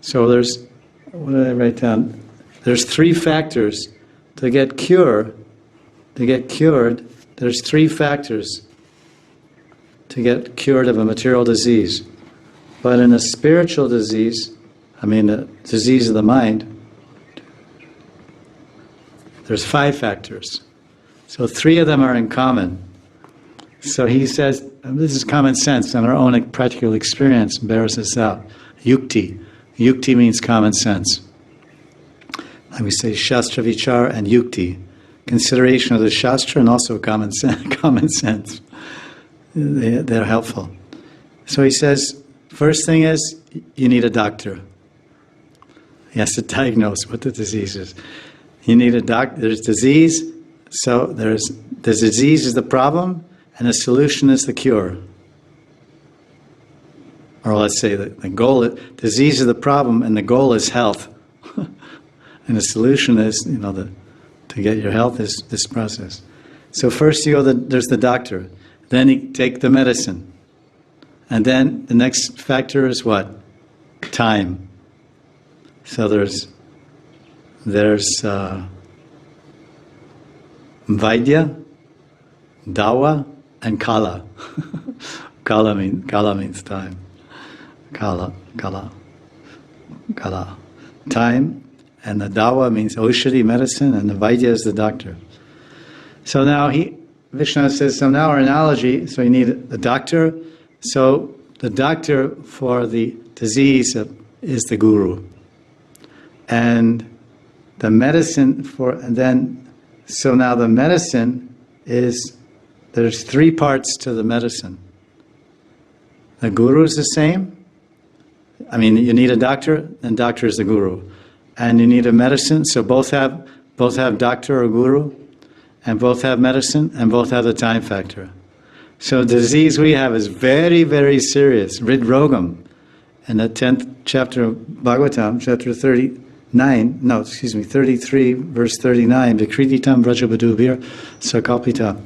So there's, what did I write down? There's 3 factors to get cured. To get cured, there's 3 factors to get cured of a material disease. But in a spiritual disease, I mean the disease of the mind, there's 5 factors. So 3 of them are in common. So he says, this is common sense and our own practical experience bears this out. Yukti. Yukti means common sense. Like we say, Shastra Vichar and Yukti. Consideration of the Shastra and also common sense. They're helpful. So he says, first thing is, you need a doctor. He has to diagnose what the disease is. You need a doctor. There's disease, so the disease is the problem, and the solution is the cure. Or let's say the goal is, disease is the problem, and the goal is health. And the solution is, to get your health is this process. So first you go, there's the doctor. Then you take the medicine. And then the next factor is what? Time. So there's Vaidya, Dawa, and Kala. Kala means time. Kala. Time, and the Dawa means Oshadi, medicine, and the Vaidya is the doctor. So now Vishnu says, so now our analogy, so you need a doctor. So the doctor for the disease is the guru. And the medicine so now the medicine is, there's 3 parts to the medicine. The guru is the same. I mean, you need a doctor, and doctor is the guru. And you need a medicine, so both have doctor or guru, and both have medicine, and both have the time factor. So the disease we have is very, very serious. Hridrogam. In the 10th chapter of Bhagavatam, chapter 33, verse 39, Vikriditam Vrajabadubhir Sakalpita.